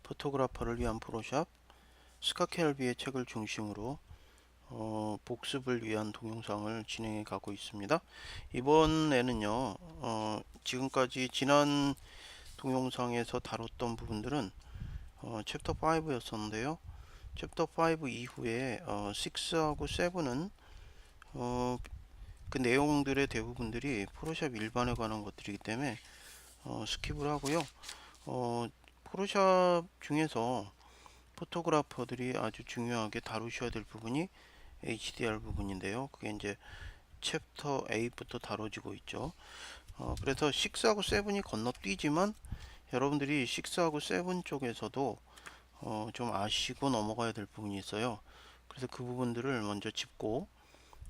포토그래퍼를 위한 프로샵 스카켈비의 책을 중심으로 복습을 위한 동영상을 진행해 가고 있습니다. 이번에는요, 지금까지 지난 동영상에서 다뤘던 부분들은 챕터 5였었는데요. 챕터 5 이후에 6하고 7은 그 내용들의 대부분들이 포토샵 일반에 관한 것들이기 때문에 스킵을 하고요. 포토샵 중에서 포토그래퍼들이 아주 중요하게 다루셔야 될 부분이 HDR 부분인데요. 그게 이제 챕터 8부터 다뤄지고 있죠. 그래서 6하고 7이 건너뛰지만 여러분들이 6하고 7 쪽에서도 좀 아시고 넘어가야 될 부분이 있어요. 그래서 그 부분들을 먼저 짚고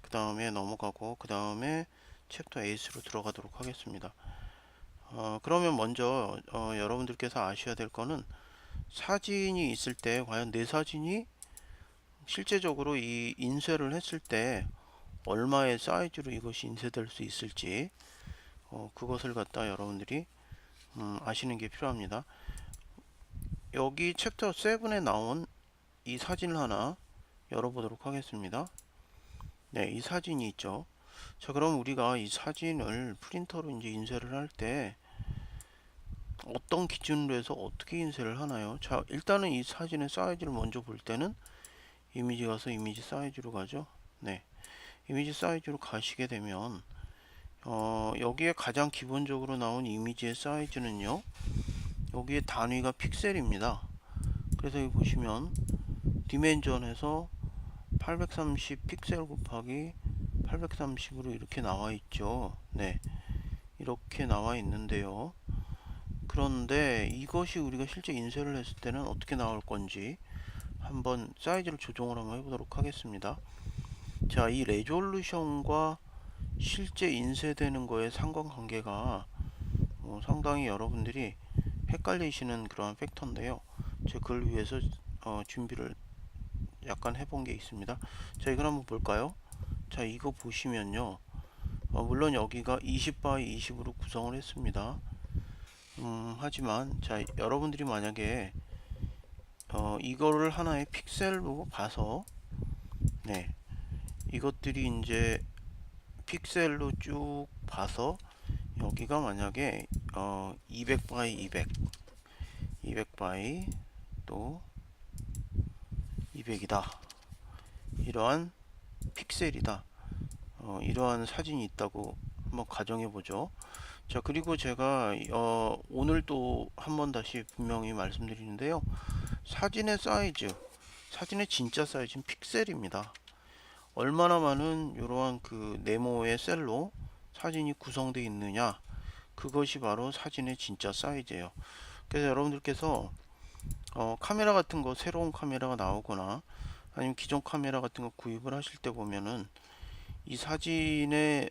그 다음에 넘어가고 그 다음에 챕터 8으로 들어가도록 하겠습니다. 그러면 먼저 여러분들께서 아셔야 될 거는 사진이 있을 때 과연 내 사진이 실제적으로 이 인쇄를 했을 때 얼마의 사이즈로 이것이 인쇄될 수 있을지 그것을 갖다 여러분들이 아시는 게 필요합니다. 여기 챕터 7에 나온 이 사진을 하나 열어보도록 하겠습니다. 네, 이 사진이 있죠. 자, 그럼 우리가 이 사진을 프린터로 이제 인쇄를 할 때 어떤 기준으로 해서 어떻게 인쇄를 하나요? 자, 일단은 이 사진의 사이즈를 먼저 볼 때는 이미지 가서 이미지 사이즈로 가죠. 네, 이미지 사이즈로 가시게 되면 여기에 가장 기본적으로 나온 이미지의 사이즈는요, 여기에 단위가 픽셀입니다. 그래서 여기 보시면 디멘전에서 830 픽셀 곱하기 830으로 이렇게 나와 있죠. 네, 이렇게 나와 있는데요. 그런데 이것이 우리가 실제 인쇄를 했을 때는 어떻게 나올 건지 한번 사이즈를 조정을 한번 해보도록 하겠습니다. 자, 이 레졸루션과 실제 인쇄되는 거의 상관관계가 상당히 여러분들이 헷갈리시는 그러한 팩터인데요. 제가 그걸 위해서 준비를 약간 해본 게 있습니다. 자, 이걸 한번 볼까요? 자, 이거 보시면요, 물론 여기가 20 by 20으로 구성을 했습니다. 하지만 자, 여러분들이 만약에 이거를 하나의 픽셀로 봐서, 네, 이것들이 이제 픽셀로 쭉 봐서 여기가 만약에 200 by 200 by 또 200이다, 이러한 픽셀이다, 이러한 사진이 있다고 한번 가정해 보죠. 자, 그리고 제가 오늘 또 한 번 다시 분명히 말씀드리는데요, 사진의 사이즈, 사진의 진짜 사이즈는 픽셀입니다. 얼마나 많은 이러한 그 네모의 셀로 사진이 구성되어 있느냐, 그것이 바로 사진의 진짜 사이즈예요. 그래서 여러분들께서 카메라 같은 거, 새로운 카메라가 나오거나 아니면 기존 카메라 같은 거 구입을 하실 때 보면은 이 사진의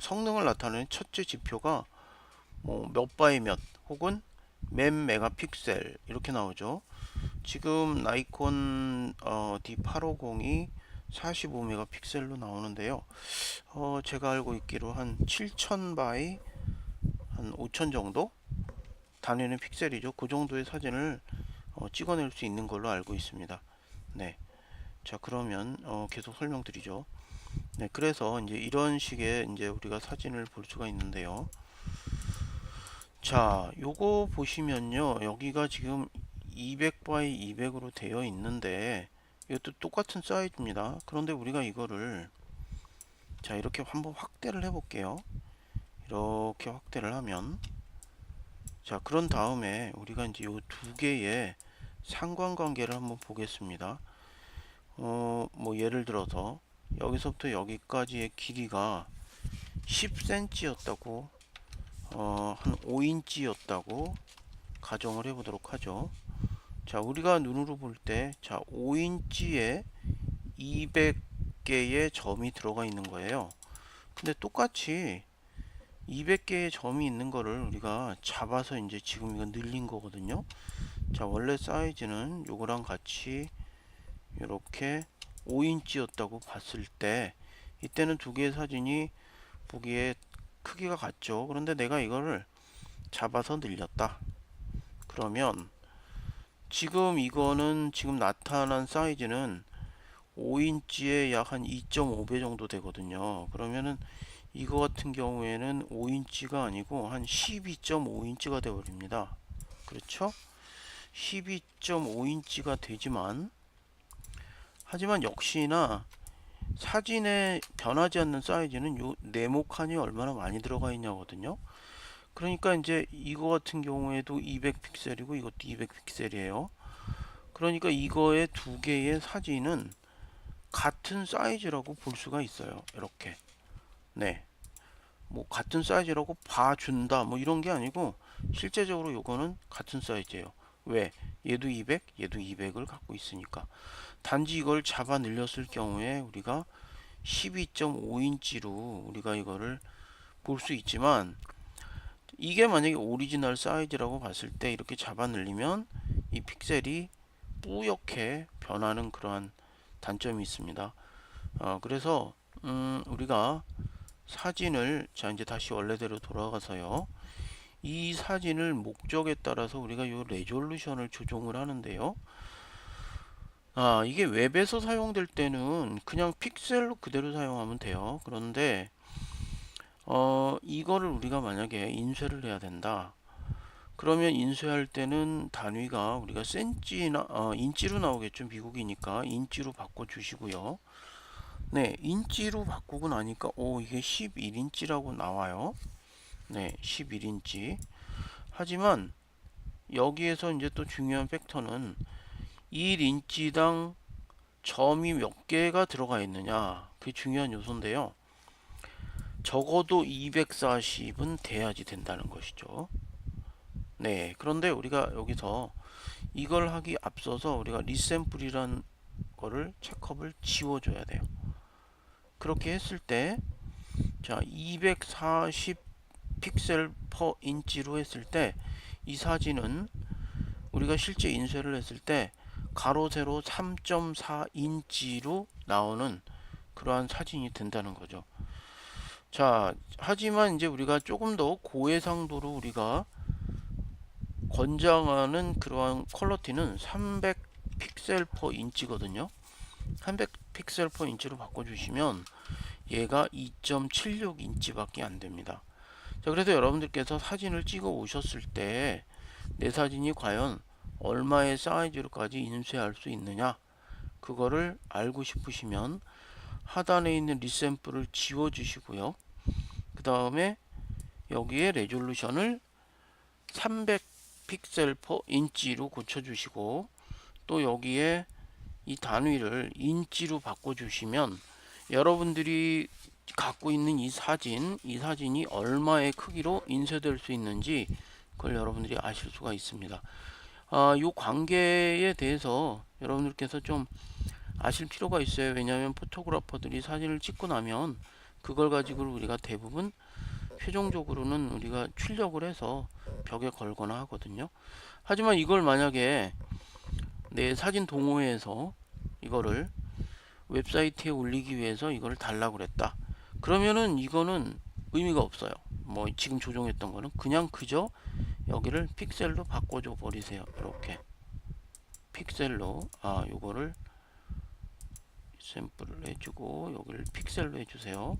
성능을 나타내는 첫째 지표가 뭐 몇 바이 몇 혹은 몇 메가픽셀 이렇게 나오죠. 지금 나이콘 D850이 45 메가픽셀로 나오는데요. 제가 알고 있기로 한 7000 바이 한 5000 정도 단위는 픽셀이죠. 그 정도의 사진을 찍어낼 수 있는 걸로 알고 있습니다. 네. 자, 그러면 계속 설명드리죠. 네, 그래서 이제 이런 식의 이제 우리가 사진을 볼 수가 있는데요. 자, 요거 보시면요, 여기가 지금 200 by 200으로 되어 있는데 이것도 똑같은 사이즈입니다. 그런데 우리가 이거를 자, 이렇게 한번 확대를 해 볼게요. 이렇게 확대를 하면, 자, 그런 다음에 우리가 이제 요 두 개의 상관관계를 한번 보겠습니다. 뭐 예를 들어서 여기서부터 여기까지의 길이가 10cm였다고, 한 5인치였다고 가정을 해 보도록 하죠. 자, 우리가 눈으로 볼 때, 자, 5인치에 200개의 점이 들어가 있는 거예요. 근데 똑같이 200개의 점이 있는 거를 우리가 잡아서 이제 지금 이거 늘린 거거든요. 자, 원래 사이즈는 요거랑 같이 이렇게 5인치였다고 봤을 때, 이때는 두 개의 사진이 보기에 크기가 같죠. 그런데 내가 이거를 잡아서 늘렸다. 그러면 지금 이거는 지금 나타난 사이즈는 5인치에 약 한 2.5배 정도 되거든요. 그러면은 이거 같은 경우에는 5인치가 아니고 한 12.5인치가 되어버립니다. 그렇죠? 12.5인치가 되지만, 하지만 역시나 사진에 변하지 않는 사이즈는 요 네모칸이 얼마나 많이 들어가 있냐거든요. 그러니까 이제 이거 같은 경우에도 200픽셀이고 이것도 200픽셀이에요. 그러니까 이거의 두 개의 사진은 같은 사이즈라고 볼 수가 있어요. 이렇게. 네. 뭐 같은 사이즈라고 봐준다 뭐 이런 게 아니고 실제적으로 요거는 같은 사이즈예요. 왜? 얘도 200, 얘도 200을 갖고 있으니까. 단지 이걸 잡아 늘렸을 경우에 우리가 12.5인치로 우리가 이거를 볼 수 있지만, 이게 만약에 오리지널 사이즈라고 봤을 때 이렇게 잡아 늘리면 이 픽셀이 뿌옇게 변하는 그러한 단점이 있습니다. 그래서 우리가 사진을, 자 이제 다시 원래대로 돌아가서요, 이 사진을 목적에 따라서 우리가 이 레졸루션을 조정을 하는데요. 이게 웹에서 사용될 때는 그냥 픽셀로 그대로 사용하면 돼요. 그런데 이거를 우리가 만약에 인쇄를 해야 된다. 그러면 인쇄할 때는 단위가 우리가 센치나 인치로 나오겠죠. 미국이니까 인치로 바꿔 주시고요. 네, 인치로 바꾸고 나니까 이게 11인치라고 나와요. 네, 11인치. 하지만 여기에서 이제 또 중요한 팩터는 1인치당 점이 몇 개가 들어가 있느냐, 그게 중요한 요소인데요. 적어도 240은 돼야지 된다는 것이죠. 네, 그런데 우리가 여기서 이걸 하기 앞서서 우리가 리샘플이라는 거를 체크업을 지워줘야 돼요. 그렇게 했을 때, 자 240 픽셀 퍼 인치로 했을 때 이 사진은 우리가 실제 인쇄를 했을 때 가로 세로 3.4인치로 나오는 그러한 사진이 된다는 거죠. 자, 하지만 이제 우리가 조금 더 고해상도로 우리가 권장하는 그러한 퀄러티는 300 픽셀 퍼 인치거든요. 300 픽셀 퍼 인치로 바꿔주시면 얘가 2.76인치밖에 안 됩니다. 자, 그래서 여러분들께서 사진을 찍어 오셨을 때 내 사진이 과연 얼마의 사이즈로까지 인쇄할 수 있느냐, 그거를 알고 싶으시면 하단에 있는 리샘플을 지워 주시고요. 그 다음에 여기에 레졸루션을 300 픽셀 퍼 인치로 고쳐 주시고, 또 여기에 이 단위를 인치로 바꿔 주시면 여러분들이 갖고 있는 이 사진이 얼마의 크기로 인쇄될 수 있는지 그걸 여러분들이 아실 수가 있습니다. 이 관계에 대해서 여러분들께서 좀 아실 필요가 있어요. 왜냐하면 포토그래퍼들이 사진을 찍고 나면 그걸 가지고 우리가 대부분 최종적으로는 우리가 출력을 해서 벽에 걸거나 하거든요. 하지만 이걸 만약에 내 사진 동호회에서 이거를 웹사이트에 올리기 위해서 이걸 달라고 그랬다. 그러면은 이거는 의미가 없어요. 뭐 지금 조정했던 거는 그냥 그저 여기를 픽셀로 바꿔줘 버리세요. 이렇게 픽셀로 요거를 샘플을 해주고 여기를 픽셀로 해주세요.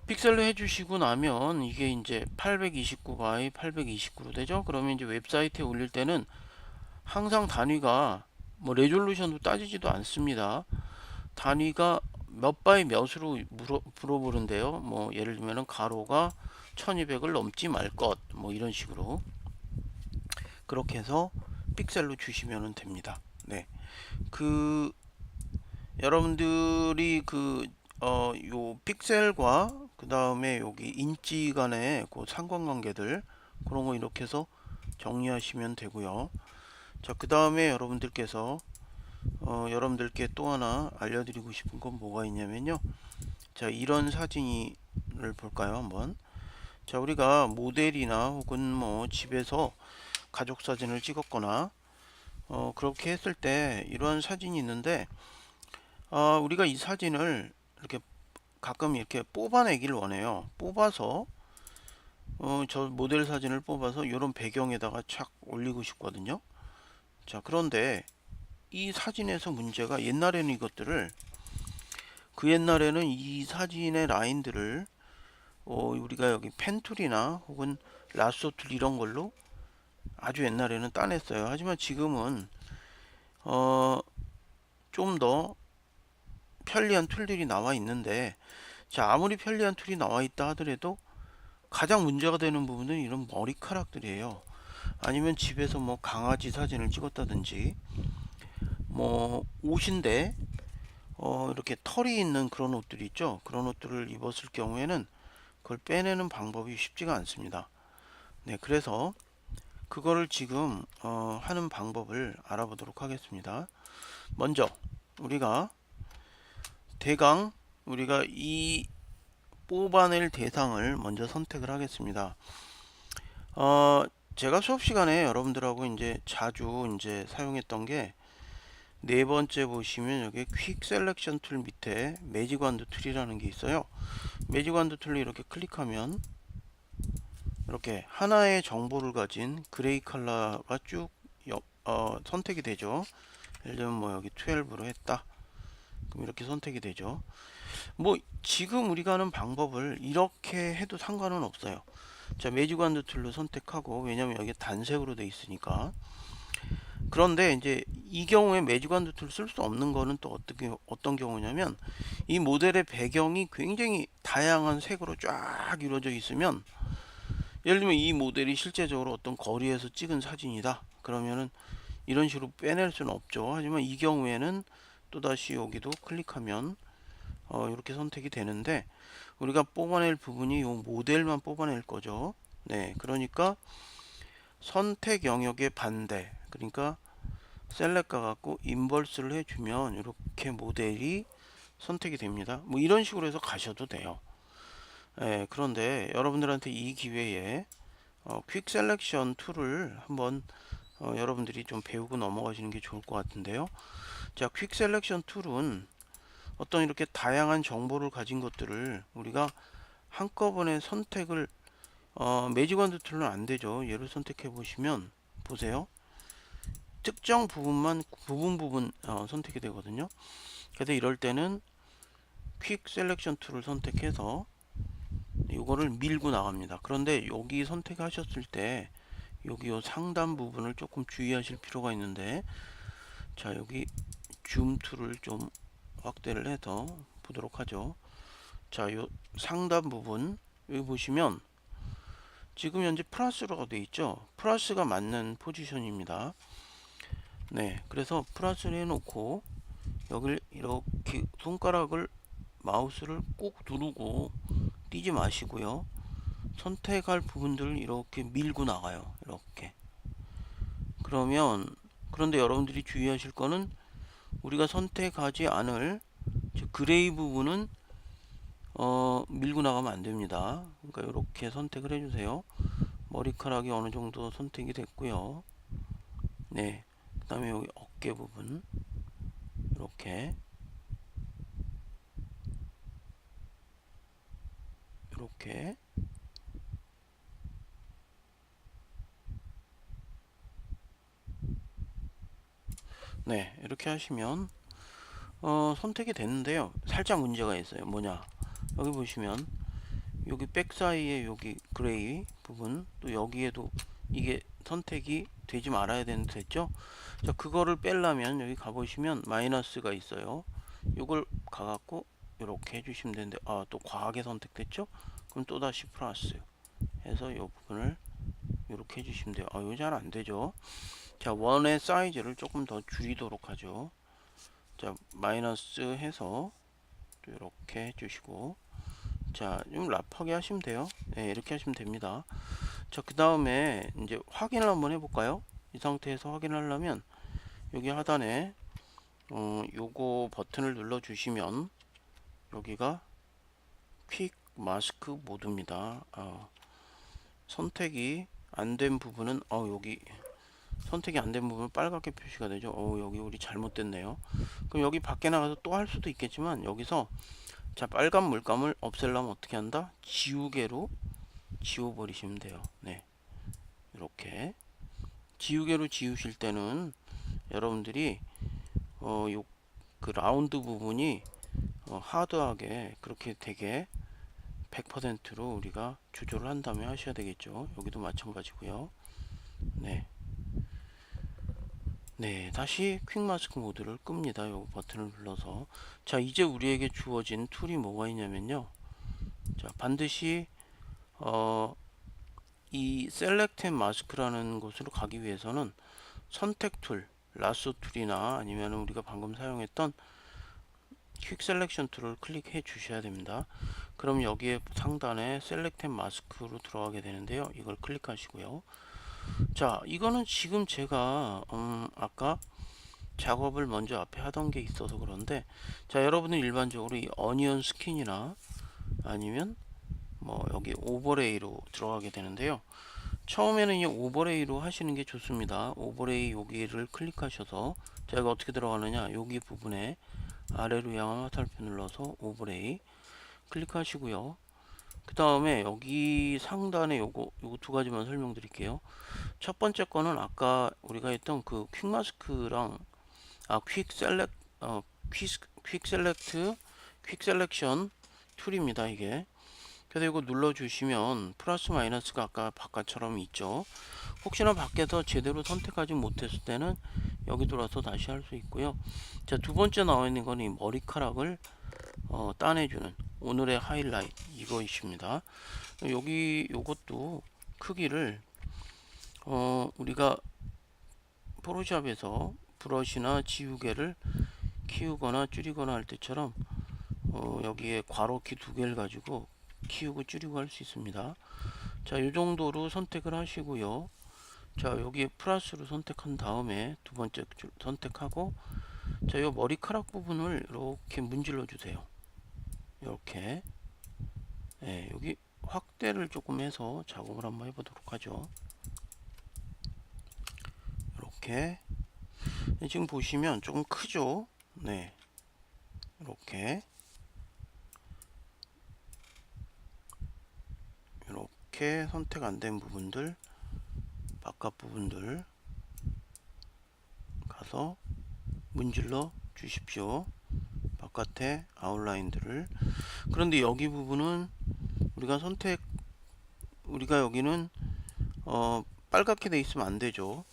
픽셀로 해주시고 나면 이게 이제 829 by 829로 되죠. 그러면 이제 웹사이트에 올릴 때는 항상 단위가 뭐 레졸루션도 따지지도 않습니다. 단위가 몇 바이 몇으로 물어보는데요. 뭐 예를 들면 가로가 1200을 넘지 말 것, 뭐 이런 식으로 그렇게 해서 픽셀로 주시면 됩니다. 네, 그 여러분들이 요 픽셀과 그 다음에 여기 인치 간의 그 상관관계들, 그런 거 이렇게 해서 정리하시면 되고요. 자, 그 다음에 여러분들께서 여러분들께 또 하나 알려드리고 싶은 건 뭐가 있냐면요. 자, 이런 사진을 볼까요, 한번. 자, 우리가 모델이나 혹은 뭐 집에서 가족 사진을 찍었거나 그렇게 했을 때 이러한 사진이 있는데, 우리가 이 사진을 이렇게 가끔 이렇게 뽑아내기를 원해요. 뽑아서 저 모델 사진을 뽑아서 이런 배경에다가 착 올리고 싶거든요. 자, 그런데 이 사진에서 문제가, 옛날에는 이것들을, 그 옛날에는 이 사진의 라인들을 우리가 여기 펜툴이나 혹은 라쏘 툴 이런 걸로 아주 옛날에는 따냈어요. 하지만 지금은 좀 더 편리한 툴들이 나와 있는데, 자, 아무리 편리한 툴이 나와 있다 하더라도 가장 문제가 되는 부분은 이런 머리카락들이에요. 아니면 집에서 뭐 강아지 사진을 찍었다든지, 뭐 옷인데 이렇게 털이 있는 그런 옷들이 있죠. 그런 옷들을 입었을 경우에는 그걸 빼내는 방법이 쉽지가 않습니다. 네, 그래서 그거를 지금 하는 방법을 알아보도록 하겠습니다. 먼저 우리가 대강 우리가 이 뽑아낼 대상을 먼저 선택을 하겠습니다. 제가 수업 시간에 여러분들하고 이제 자주 이제 사용했던 게, 네 번째 보시면 여기 퀵 셀렉션 툴 밑에 매직 완드 툴이라는 게 있어요. 매직 완드 툴을 이렇게 클릭하면 이렇게 하나의 정보를 가진 그레이 컬러가 쭉 선택이 되죠. 예를 들면 뭐 여기 12로 했다. 그럼 이렇게 선택이 되죠. 뭐 지금 우리가 하는 방법을 이렇게 해도 상관은 없어요. 자, 매직 완드 툴로 선택하고, 왜냐면 여기 단색으로 돼 있으니까. 그런데 이제 이 경우에 매직 완드 툴 쓸 수 없는 거는 또 어떤 경우냐면, 이 모델의 배경이 굉장히 다양한 색으로 쫙 이루어져 있으면, 예를 들면 이 모델이 실제적으로 어떤 거리에서 찍은 사진이다 그러면은 이런 식으로 빼낼 수는 없죠. 하지만 이 경우에는 또다시 여기도 클릭하면 이렇게 선택이 되는데, 우리가 뽑아낼 부분이 이 모델만 뽑아낼 거죠. 네, 그러니까 선택 영역의 반대, 그러니까 셀렉 가갖고 인버스를 해주면 이렇게 모델이 선택이 됩니다. 뭐 이런 식으로 해서 가셔도 돼요. 네, 그런데 여러분들한테 이 기회에 퀵 셀렉션 툴을 한번 여러분들이 좀 배우고 넘어가시는 게 좋을 것 같은데요. 자, 퀵 셀렉션 툴은 어떤 이렇게 다양한 정보를 가진 것들을 우리가 한꺼번에 선택을, 매직 완드 툴은 안 되죠. 얘를 선택해 보시면 보세요. 특정 부분만 부분 선택이 되거든요. 그래서 이럴 때는 퀵 셀렉션 툴을 선택해서 이거를 밀고 나갑니다. 그런데 여기 선택하셨을 때 여기 요 상단 부분을 조금 주의하실 필요가 있는데, 자, 여기 줌 툴을 좀 확대를 해서 보도록 하죠. 자, 요 상단 부분 여기 보시면 지금 현재 플러스로 되어 있죠. 플러스가 맞는 포지션입니다. 네, 그래서 플러스를 해놓고 여기를 이렇게 손가락을, 마우스를 꾹 누르고 띄지 마시고요. 선택할 부분들을 이렇게 밀고 나가요. 이렇게. 그러면, 그런데 여러분들이 주의하실 거는, 우리가 선택하지 않을 그레이 부분은 밀고 나가면 안 됩니다. 그러니까 이렇게 선택을 해주세요. 머리카락이 어느 정도 선택이 됐고요. 네, 그 다음에 여기 어깨 부분 이렇게 이렇게 네, 이렇게 하시면 선택이 됐는데요. 살짝 문제가 있어요. 뭐냐, 여기 보시면 여기 백 사이에 여기 그레이 부분, 또 여기에도 이게 선택이 되지 말아야 되는데 됐죠. 자, 그거를 빼려면 여기 가보시면 마이너스가 있어요. 이걸 가갖고 이렇게 해주시면 되는데, 또 과하게 선택됐죠. 그럼 또다시 플러스 해서 이 부분을 이렇게 해주시면 돼요. 이거 잘 안되죠. 자, 원의 사이즈를 조금 더 줄이도록 하죠. 자, 마이너스 해서 또 이렇게 해주시고, 자, 좀 랍하게 하시면 돼요. 네, 이렇게 하시면 됩니다. 자, 그 다음에 이제 확인을 한번 해볼까요? 이 상태에서 확인을 하려면 여기 하단에 요거 버튼을 눌러 주시면 여기가 퀵 마스크 모드입니다. 선택이 안 된 부분은 여기 선택이 안 된 부분은 빨갛게 표시가 되죠. 여기 우리 잘못됐네요. 그럼 여기 밖에 나가서 또 할 수도 있겠지만, 여기서 자, 빨간 물감을 없애려면 어떻게 한다? 지우개로 지워버리시면 돼요. 네, 이렇게 지우개로 지우실 때는 여러분들이 요 그 라운드 부분이 하드하게 그렇게 되게 100%로 우리가 조절을 한 다음에 하셔야 되겠죠. 여기도 마찬가지고요. 네. 네, 다시 퀵 마스크 모드를 끕니다. 요 버튼을 눌러서. 자, 이제 우리에게 주어진 툴이 뭐가 있냐면요. 자, 반드시 이 셀렉트 마스크라는 곳으로 가기 위해서는 선택 툴, 라sso 툴이나 아니면 우리가 방금 사용했던 퀵 셀렉션 툴을 클릭해 주셔야 됩니다. 그럼 여기에 상단에 셀렉트 마스크로 들어가게 되는데요. 이걸 클릭하시고요. 자, 이거는 지금 제가 아까 작업을 먼저 앞에 하던 게 있어서 그런데, 자, 여러분은 일반적으로 이 어니언 스킨이나 아니면 뭐 여기 오버레이로 들어가게 되는데요. 처음에는 이 오버레이로 하시는 게 좋습니다. 오버레이 여기를 클릭하셔서, 자, 이거 어떻게 들어가느냐, 여기 부분에 아래로 향한 화살표 눌러서 오버레이 클릭하시고요. 그 다음에 여기 상단에 요거 두 가지만 설명드릴게요. 첫 번째 거는 아까 우리가 했던 그 퀵 마스크랑 퀵 셀렉 퀵 셀렉트 퀵 셀렉션 툴입니다. 이게. 그래서 이거 눌러 주시면 플러스 마이너스가 아까 바깥처럼 있죠. 혹시나 밖에서 제대로 선택하지 못했을 때는 여기 들어와서 다시 할 수 있고요. 자, 두 번째 나와 있는 건 이 머리카락을 따내주는 오늘의 하이라이트 이거이십니다. 여기 요것도 크기를 우리가 포토샵에서 브러쉬나 지우개를 키우거나 줄이거나 할 때처럼 여기에 괄호키 두 개를 가지고 키우고 줄이고 할 수 있습니다. 자, 이 정도로 선택을 하시고요. 자, 여기에 플러스로 선택한 다음에 두 번째 줄 선택하고, 자, 이 머리카락 부분을 이렇게 문질러 주세요. 이렇게. 네, 여기 확대를 조금 해서 작업을 한번 해보도록 하죠. 이렇게. 네, 지금 보시면 조금 크죠? 네, 이렇게 선택 안 된 부분들, 바깥 부분들 가서 문질러 주십시오. 바깥에 아웃라인들을. 그런데 여기 부분은 우리가 여기는 빨갛게 돼 있으면 안 되죠.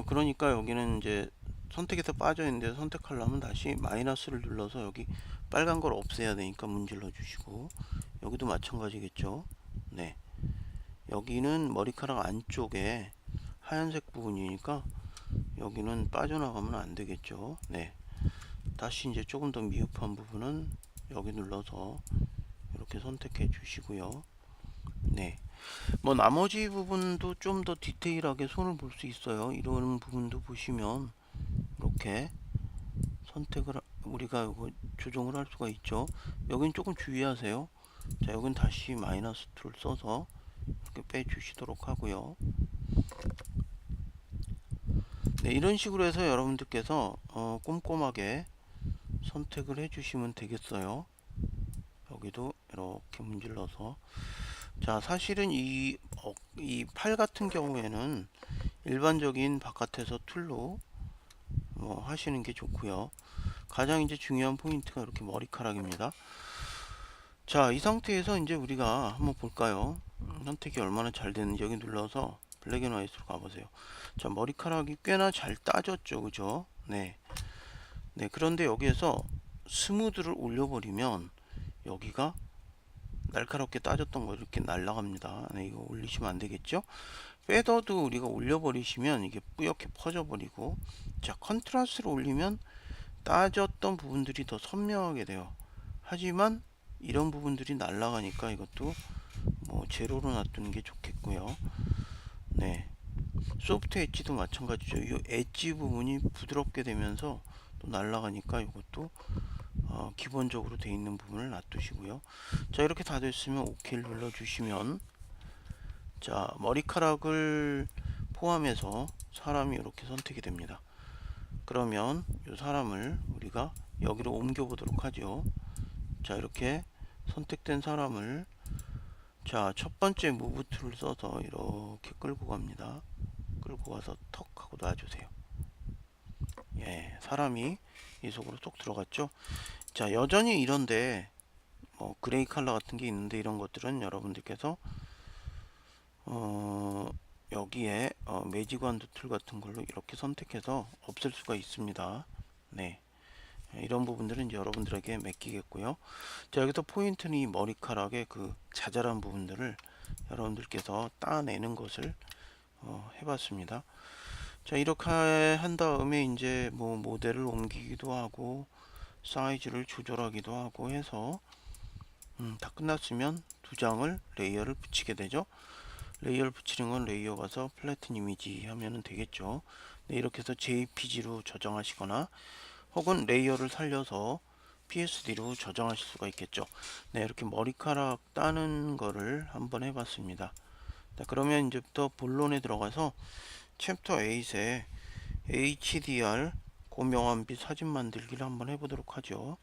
그러니까 여기는 이제 선택에서 빠져 있는데, 선택하려면 다시 마이너스를 눌러서 여기 빨간 걸 없애야 되니까 문질러 주시고, 여기도 마찬가지겠죠. 네, 여기는 머리카락 안쪽에 하얀색 부분이니까 여기는 빠져나가면 안 되겠죠. 네, 다시 이제 조금 더 미흡한 부분은 여기 눌러서 이렇게 선택해 주시고요. 네, 뭐 나머지 부분도 좀 더 디테일하게 손을 볼 수 있어요. 이런 부분도 보시면 이렇게 선택을 우리가 이거 조정을 할 수가 있죠. 여긴 조금 주의하세요. 자, 여긴 다시 마이너스 툴 써서 이렇게 빼 주시도록 하고요. 네, 이런 식으로 해서 여러분들께서 꼼꼼하게 선택을 해 주시면 되겠어요. 여기도 이렇게 문질러서. 자, 사실은 이 팔 같은 경우에는 일반적인 바깥에서 툴로 하시는 게 좋고요. 가장 이제 중요한 포인트가 이렇게 머리카락입니다. 자, 이 상태에서 이제 우리가 한번 볼까요? 선택이 얼마나 잘 되는지 여기 눌러서 블랙 앤 화이트로 가보세요. 자, 머리카락이 꽤나 잘 따졌죠, 그죠? 네. 네, 그런데 여기에서 스무드를 올려버리면 여기가 날카롭게 따졌던 거 이렇게 날라갑니다. 네, 이거 올리시면 안 되겠죠? 페더도 우리가 올려버리시면 이게 뿌옇게 퍼져버리고, 자, 컨트라스트를 올리면 따졌던 부분들이 더 선명하게 돼요. 하지만 이런 부분들이 날아가니까 이것도 뭐 제로로 놔두는 게 좋겠고요. 네, 소프트 엣지도 마찬가지죠. 이 엣지 부분이 부드럽게 되면서 또 날아가니까 이것도 기본적으로 돼 있는 부분을 놔두시고요. 자, 이렇게 다 됐으면 OK를 눌러 주시면, 자, 머리카락을 포함해서 사람이 이렇게 선택이 됩니다. 그러면 이 사람을 우리가 여기로 옮겨 보도록 하죠. 자, 이렇게 선택된 사람을, 자, 첫 번째 무브 툴을 써서 이렇게 끌고 갑니다. 끌고 가서 턱 하고 놔주세요. 예, 사람이 이 속으로 쏙 들어갔죠. 자, 여전히 이런데 뭐 그레이 컬러 같은 게 있는데 이런 것들은 여러분들께서 여기에 매직 완두 툴 같은 걸로 이렇게 선택해서 없앨 수가 있습니다. 네, 이런 부분들은 이제 여러분들에게 맡기겠고요. 자, 여기서 포인트는 이 머리카락의 그 자잘한 부분들을 여러분들께서 따내는 것을 해봤습니다. 자, 이렇게 한 다음에 이제 뭐 모델을 옮기기도 하고 사이즈를 조절하기도 하고 해서 다 끝났으면 두 장을 레이어를 붙이게 되죠. 레이어를 붙이는 건 레이어 가서 플래튼 이미지 하면은 되겠죠. 네, 이렇게 해서 JPG로 저장하시거나 혹은 레이어를 살려서 PSD로 저장하실 수가 있겠죠. 네, 이렇게 머리카락 따는 거를 한번 해봤습니다. 자, 그러면 이제부터 본론에 들어가서 챕터 8에 HDR 고명암빛 사진 만들기를 한번 해보도록 하죠.